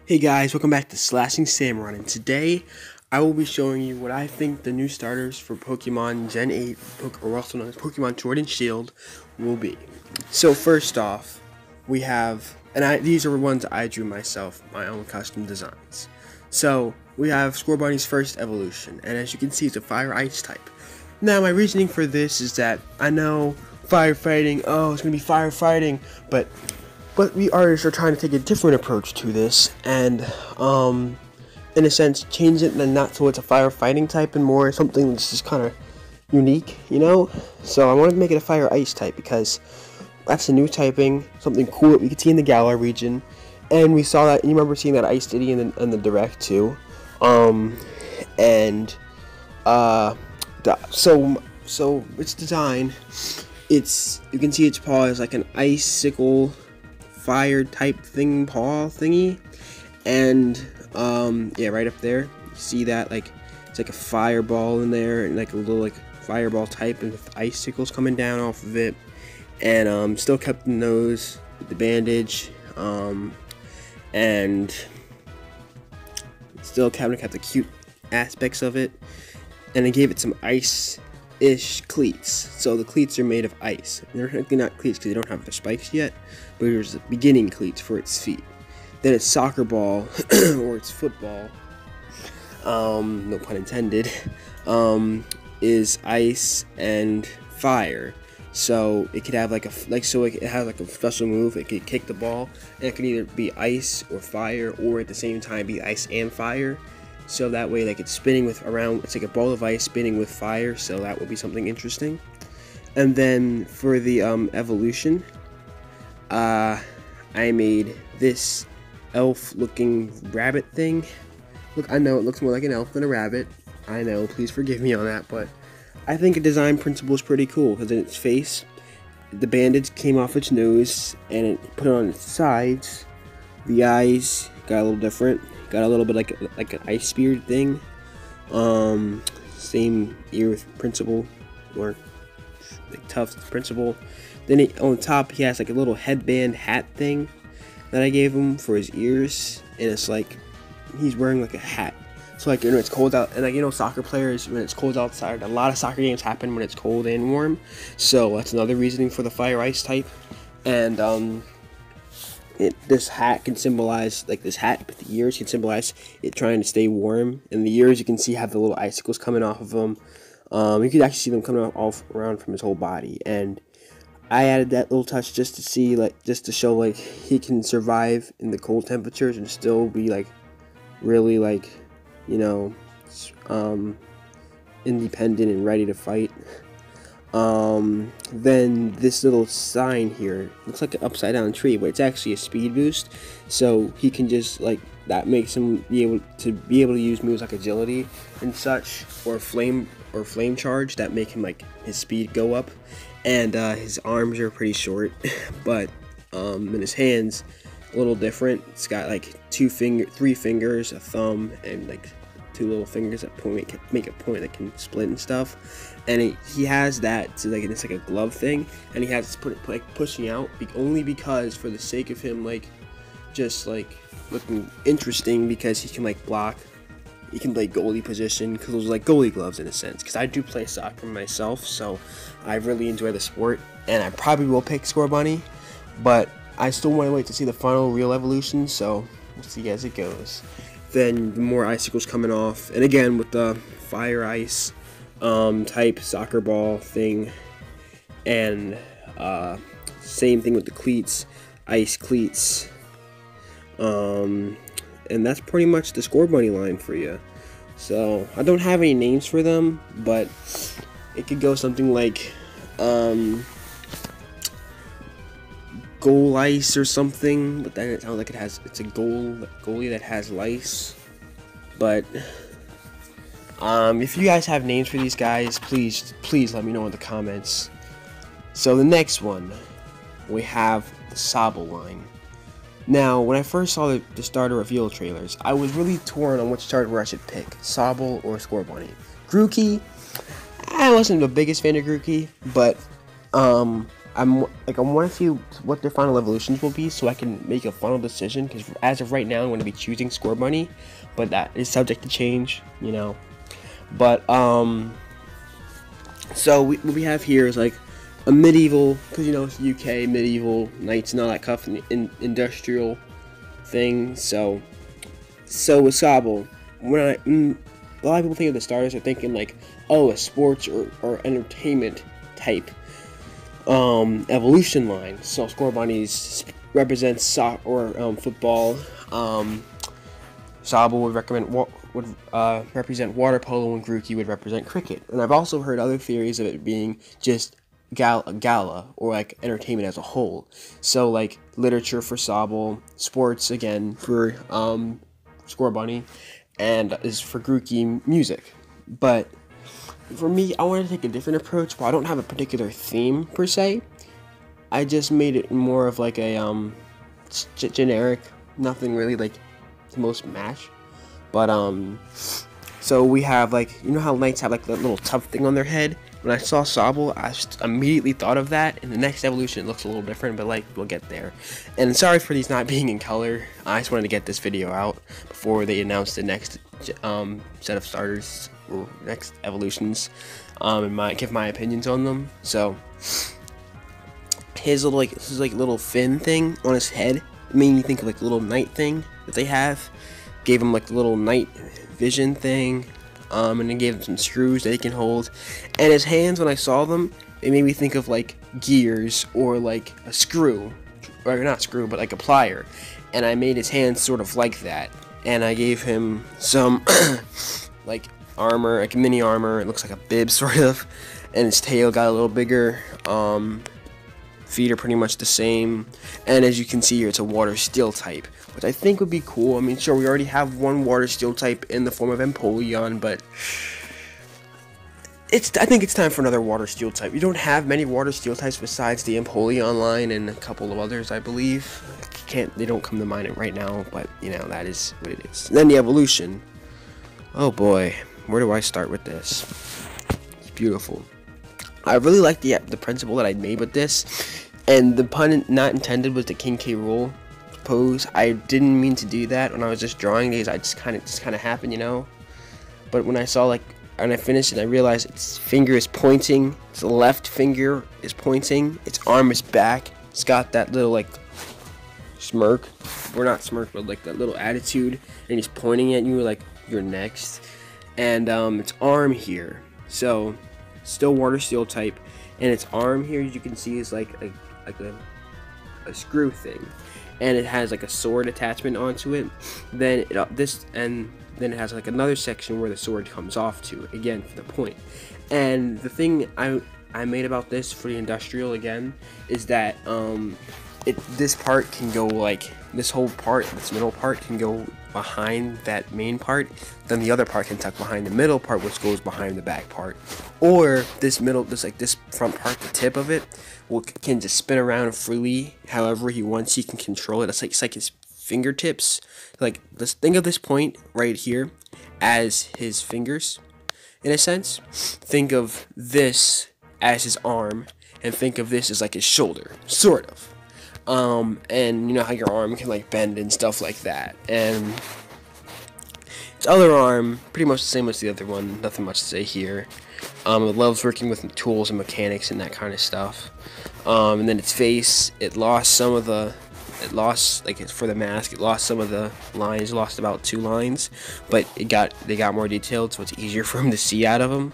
Hey guys, welcome back to Slashing Samurai, and today I will be showing you what I think the new starters for Pokemon Gen 8, or also known as Pokemon Sword and Shield, will be. So first off, we have, these are ones I drew myself, my own custom designs. So we have Scorbunny's first evolution, and as you can see, it's a Fire Ice type. Now my reasoning for this is that I know firefighting, it's gonna be firefighting, but we artists are trying to take a different approach to this and, in a sense, change it and not so it's a firefighting type and more something that's just kind of unique, you know? So I wanted to make it a fire ice type because that's a new typing, something cool that we could see in the Galar region. And we saw that, you remember seeing that Ice Diddy in the Direct too. So its design, you can see its paw is like an icicle fire type thing, paw thingy, and yeah, right up there you see that, like, it's like a fireball in there and like a little like fireball type and with icicles coming down off of it, and still kept the nose with the bandage, and still kind of kept the cute aspects of it, and I gave it some ice-ish cleats. So the cleats are made of ice. They're not cleats because they don't have the spikes yet, but here's the beginning cleats for its feet. Then its soccer ball, or its football, no pun intended, is ice and fire. So it could have like it has like a special move. It could kick the ball, and it can either be ice or fire, or at the same time be ice and fire. So that way, like, it's spinning it's like a ball of ice spinning with fire. So that will be something interesting. And then for the evolution, I made this elf-looking rabbit thing. Look, I know it looks more like an elf than a rabbit. I know, please forgive me on that, but I think the design principle is pretty cool because in its face, the bandage came off its nose and it put it on its sides. The eyes got a little different. Got a little bit like an ice spear thing. Same ear principle, or like tuft principle. Then on top he has like a little headband hat thing that I gave him for his ears, and it's like he's wearing like a hat. So like, it's cold out, and like, soccer players, when it's cold outside, a lot of soccer games happen when it's cold and warm. So that's another reasoning for the fire ice type. And this hat can symbolize, like, this hat with the ears can symbolize it trying to stay warm. And the ears, you can see, have the little icicles coming off of them. You can actually see them coming off around from his whole body. And I added that little touch just to see, like, just to show, like, he can survive in the cold temperatures and still be, like, really, like, independent and ready to fight. Then this little sign here looks like an upside down tree, but it's actually a speed boost. So he can just, like, that makes him be able to use moves like agility and such, or flame charge that make him, like, his speed go up. And his arms are pretty short, but and his hands a little different. It's got like 3 fingers, a thumb, and like 2 little fingers that make a point that can split and stuff. And he has that, so like it's like a glove thing, and he has to put it like pushing out only because, for the sake of him, like, just like looking interesting, because he can like block. He can play goalie position, because those are like goalie gloves in a sense. Because I do play soccer myself, so I really enjoy the sport, and I probably will pick Scorbunny, but I still want to wait to see the final real evolution, so we'll see as it goes. Then the more icicles coming off, and again with the fire ice type soccer ball thing, and same thing with the cleats, ice cleats, and that's pretty much the Scorbunny line for you. So I don't have any names for them, but it could go something like Goal Ice or something, but then it sounds like it's a goalie that has lice. But if you guys have names for these guys, please let me know in the comments. So the next one, we have the Sobble line. Now, when I first saw the starter reveal trailers, I was really torn on which starter I should pick, Sobble or Scorbunny. Grookey, I wasn't the biggest fan of Grookey, but I want to see what their final evolutions will be, so I can make a final decision. Because as of right now, I'm going to be choosing Scorbunny, but that is subject to change, you know. But so what we have here is like a medieval, because you know it's UK medieval knights and all that stuff, industrial thing. So with Sobble, when a lot of people think of the starters are thinking like, oh, a sports or entertainment type evolution line. So Scorbunnies represents football. Sobble would represent water polo, and Grookey would represent cricket. And I've also heard other theories of it being just gala or like entertainment as a whole. So like literature for Sobble, sports again for Scorbunny, and is for Grookey music. But for me, I wanted to take a different approach. Well, I don't have a particular theme per se. I just made it more of like a generic, nothing really like the most match. But so we have like, you know how knights have like that little tub thing on their head. When I saw Sobble, I just immediately thought of that. In the next evolution, it looks a little different, but like we'll get there. And sorry for these not being in color. I just wanted to get this video out before they announce the next set of starters or next evolutions, and give my opinions on them. So his little this is like little fin thing on his head. It made me think of like the little knight thing that they have. Gave him like the little night vision thing. And then gave him some screws that he can hold. And his hands, when I saw them, they made me think of like gears or like a screw, or not screw, but like a plier. And I made his hands sort of like that. And I gave him some like armor, like mini armor. It looks like a bib sort of. And his tail got a little bigger. Feet are pretty much the same. And as you can see here, it's a water steel type, which I think would be cool. I mean, sure, we already have one water steel type in the form of Empoleon, but I think it's time for another water steel type. We don't have many water steel types besides the Empoleon line and a couple of others, I believe. They don't come to mind right now, but you know, that is what it is. And then the evolution. Oh boy, where do I start with this? It's beautiful. I really like the principle that I made with this, and the pun not intended was the King K. Rool pose. I didn't mean to do that when I was just drawing these. I just kind of happened, you know. But when I saw when I finished it, I realized its finger is pointing. Its left finger is pointing. Its arm is back. It's got that little like smirk, or not smirk, but like that little attitude, and he's pointing at you like you're next. And its arm here. So still water steel type, and its arm here, as you can see, is like a screw thing, and it has like a sword attachment onto it. Then then it has like another section where the sword comes off to, again, for the point. And the thing I made about this for the industrial again is that this part can go like this middle part can go behind that main part, then the other part can tuck behind the middle part, which goes behind the back part, or this front part, the tip of it can just spin around freely however he wants. He can control it. It's like his fingertips. Like, let's think of this point right here as his fingers in a sense. Think of this as his arm, and think of this as like his shoulder, sort of. And you know how your arm can like bend and stuff like that, and its other arm pretty much the same as the other one, nothing much to say here. It loves working with tools and mechanics and that kind of stuff. And then its face, for the mask, it lost some of the lines, lost about 2 lines, but they got more detailed, so it's easier for him to see out of them.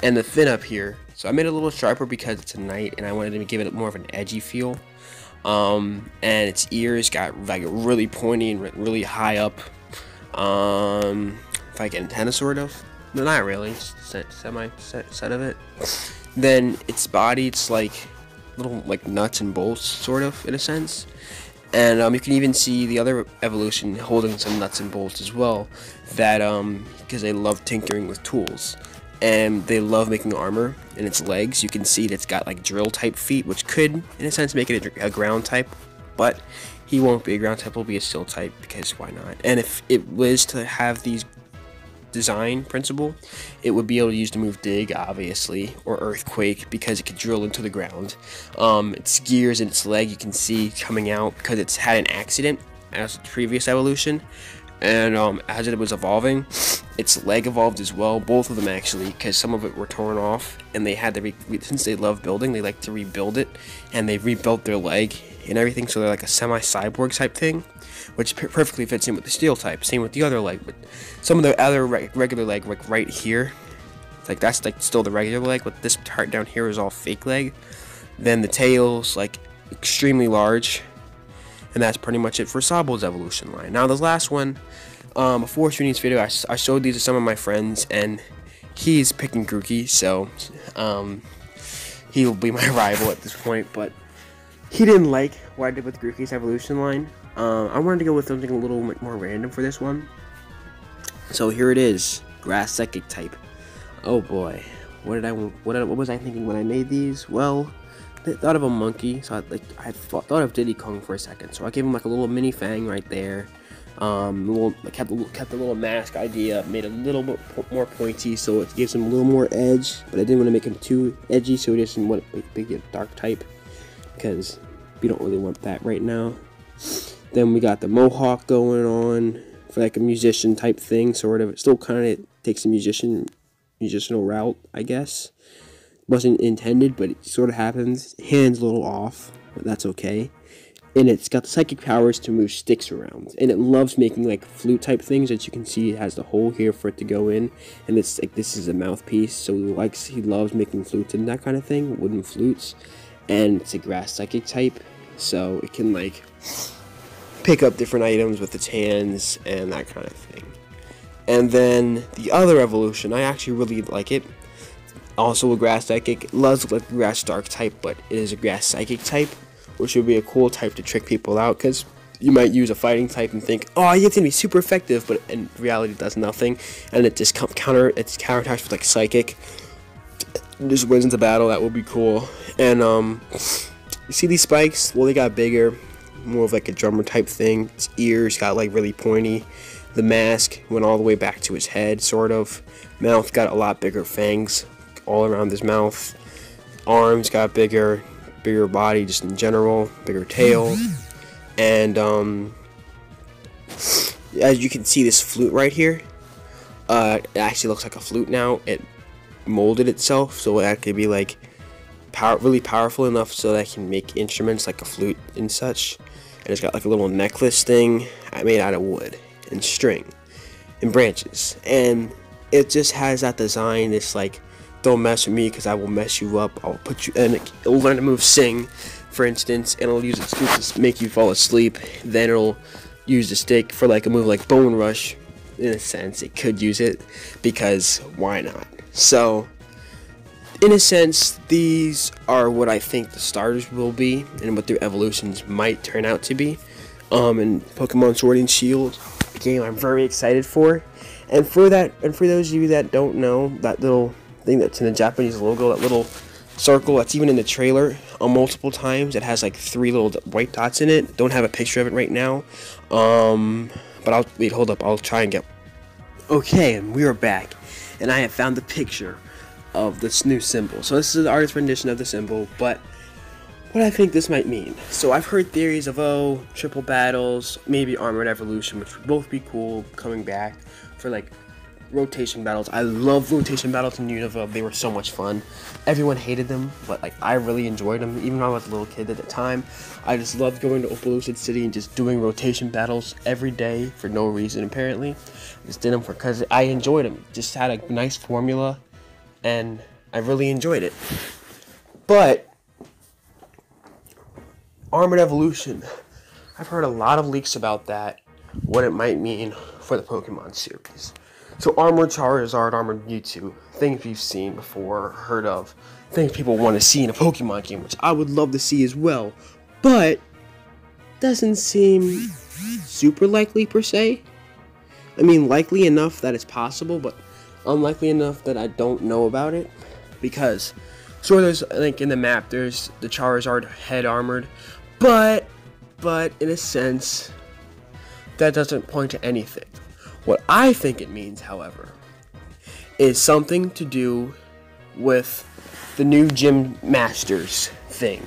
And the fin up here, so I made it a little sharper because it's a knight, and I wanted to give it more of an edgy feel. And its ears got like really pointy and really high up, like antenna sort of. No, not really, semi set of it. Then its body, it's like little like nuts and bolts sort of in a sense. And you can even see the other evolution holding some nuts and bolts as well, that because they love tinkering with tools. And they love making armor. In its legs, you can see that it's got like drill type feet, which could in a sense make it a ground type, but he won't be a ground type, he'll be a steel type, because why not? And if it was to have this design principle, it would be able to use the move Dig, obviously, or Earthquake, because it could drill into the ground. Its gears and its leg you can see coming out because it's had an accident as the previous evolution, and as it was evolving, its leg evolved as well, both of them actually, because some of it were torn off, and they had to since they love building, they like to rebuild it, and they rebuilt their leg and everything, so they're like a semi-cyborg type thing, which perfectly fits in with the steel type. Same with the other leg, but some of the other regular leg, like right here, like that's like still the regular leg, but this part down here is all fake leg. Then the tail's like extremely large, and that's pretty much it for Sobbl's evolution line. Now this last one, before shooting this video, I showed these to some of my friends, and he's picking Grookey, so he will be my rival at this point, but he didn't like what I did with Grookey's evolution line. I wanted to go with something a little bit more random for this one. So here it is, Grass Psychic type. Oh boy, what was I thinking when I made these? Well, I thought of a monkey, so I thought of Diddy Kong for a second. So I gave him like a little mini fang right there. Kept the little mask idea, made it a little bit more pointy, so it gives him a little more edge. But I didn't want to make him too edgy, so he doesn't want to be a dark type, because we don't really want that right now. Then we got the mohawk going on for like a musician type thing, sort of. It still kind of takes a musicianal route, I guess. Wasn't intended, but it sort of happens. Hand's a little off, but that's okay. And it's got the psychic powers to move sticks around, and it loves making like flute type things. As you can see, it has the hole here for it to go in, and it's like this is a mouthpiece, so he loves making flutes and that kind of thing, wooden flutes. And it's a grass psychic type, so it can like pick up different items with its hands and that kind of thing. And then the other evolution, I actually really like it. Also a grass psychic. It loves like the grass dark type, but it is a grass psychic type, which would be a cool type to trick people out, because you might use a fighting type and think, oh, it's gonna be super effective, but in reality it does nothing, and it just counterattacks with like psychic. It just wins the battle. That would be cool. And you see these spikes? Well, they got bigger, more of like a drummer type thing. Its ears got like really pointy. The mask went all the way back to his head, sort of. Mouth got a lot bigger fangs all around his mouth. Arms got bigger body just in general, bigger tail. And as you can see, this flute right here, it actually looks like a flute now. It molded itself so that could be like really powerful enough so that it can make instruments like a flute and such. And it's got like a little necklace thing made out of wood and string and branches, and it just has that design. It's like, don't mess with me because I will mess you up. I'll put you, and it'll learn to move Sing, for instance, and it'll use its scoop to make you fall asleep. Then it'll use the stick for like a move like Bone Rush. In a sense, it could use it, because why not? So in a sense, these are what I think the starters will be, and what their evolutions might turn out to be. In Pokemon Sword and Shield, a game I'm very excited for. And for those of you that don't know, that little thing that's in the Japanese logo, that little circle that's even in the trailer multiple times, it has like 3 little white dots in it. Don't have a picture of it right now, but hold up, I'll try and get. Okay, and we are back, and I have found the picture of this new symbol. So this is the artist rendition of the symbol, but what I think this might mean. So I've heard theories of triple battles, maybe armored evolution, which would both be cool, coming back for like rotation battles. I love rotation battles in Unova. They were so much fun. Everyone hated them, but like I really enjoyed them. Even when I was a little kid at the time, I just loved going to Opelucid City and just doing rotation battles every day for no reason. Apparently, I just did them because I enjoyed them. Just had a nice formula, and I really enjoyed it. But armored evolution, I've heard a lot of leaks about that, what it might mean for the Pokemon series. So Armored Charizard, Armored Mewtwo, things we've seen before, heard of, things people want to see in a Pokemon game, which I would love to see as well, but doesn't seem super likely per se. I mean, likely enough that it's possible, but unlikely enough that I don't know about it, because so there's like in the map, there's the Charizard head armored, but in a sense, that doesn't point to anything. What I think it means, however, is something to do with the new Gym Masters thing.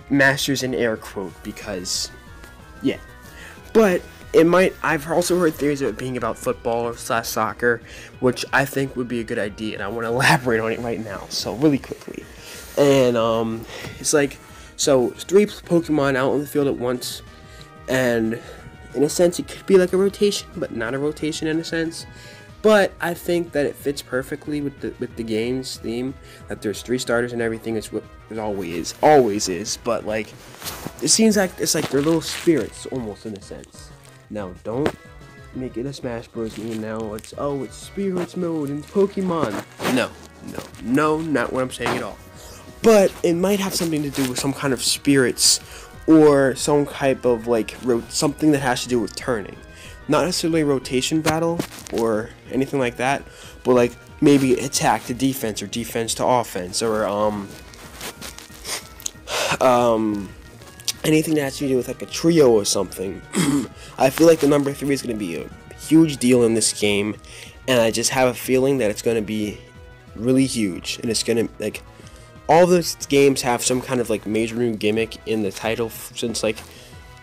Masters in air quote, because, yeah. But it might, I've also heard theories of it being about football or soccer, which I think would be a good idea, and I want to elaborate on it right now, so really quickly. And, it's like, so, 3 Pokemon out on the field at once, and in a sense, it could be like a rotation, but not a rotation in a sense. But I think that it fits perfectly with the game's theme, that there's 3 starters and everything. Is what it always is. But like, it seems like it's like they're little spirits almost in a sense. Now, don't make it a Smash Bros. Meme now. It's spirits mode in Pokemon. No, not what I'm saying at all. But it might have something to do with some kind of spirits, or some type of like something that has to do with turning. Not necessarily a rotation battle or anything like that, but like maybe attack to defense or defense to offense, or anything that has to do with like a trio or something. I feel like the number 3 is going to be a huge deal in this game, and I just have a feeling that it's going to be really huge, and it's going to, like, all those games have some kind of like major new gimmick in the title since like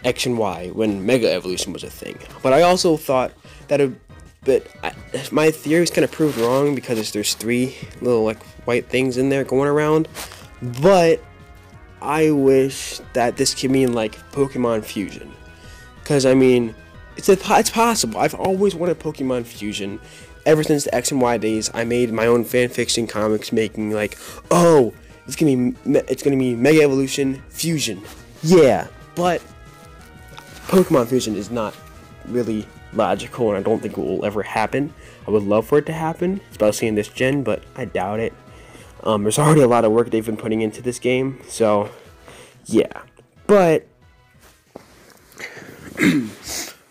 X and Y, when Mega Evolution was a thing. But I also thought that my theory was kind of proved wrong, because there's 3 little like white things in there going around. But I wish that this could mean like Pokemon Fusion, because I mean, it's possible. I've always wanted Pokemon Fusion ever since the X and Y days. I made my own fanfiction comics making like, oh, it's gonna be Mega Evolution Fusion, yeah. But Pokemon Fusion is not really logical, and I don't think it will ever happen. I would love for it to happen, especially in this gen, but I doubt it. There's already a lot of work they've been putting into this game, so yeah. But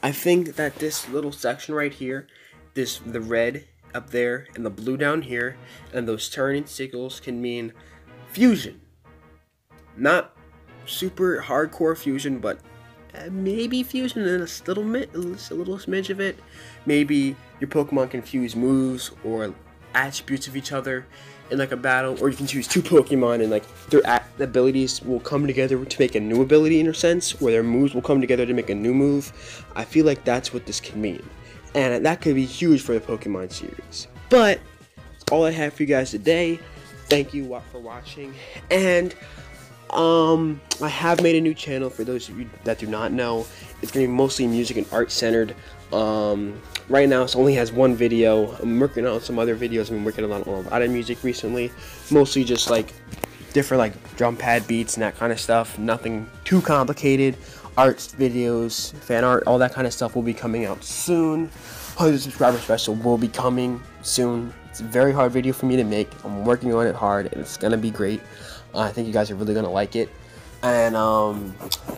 I think that this little section right here, the red up there and the blue down here, and those turning signals can mean fusion. Not super hardcore fusion, but maybe fusion in a little smidge of it. Maybe your Pokemon can fuse moves or attributes of each other in like a battle, or you can choose 2 Pokemon and like their abilities will come together to make a new ability in a sense, where their moves will come together to make a new move. I feel like that's what this can mean, and that could be huge for the Pokemon series. But that's all I have for you guys today. Thank you for watching, and I have made a new channel for those of you that do not know. It's going to be mostly music and art centered. Right now it only has 1 video. I'm working on some other videos. I've been working on a lot of music recently, mostly just like different like drum pad beats and that kind of stuff. Nothing too complicated. Arts videos, fan art, all that kind of stuff will be coming out soon. 100 subscriber special will be coming soon. It's a very hard video for me to make. I'm working on it hard, and it's gonna be great. I think you guys are really gonna like it. And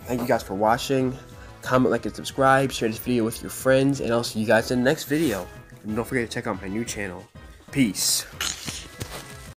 thank you guys for watching. Comment, like, and subscribe. Share this video with your friends, and I'll see you guys in the next video. And don't forget to check out my new channel. Peace.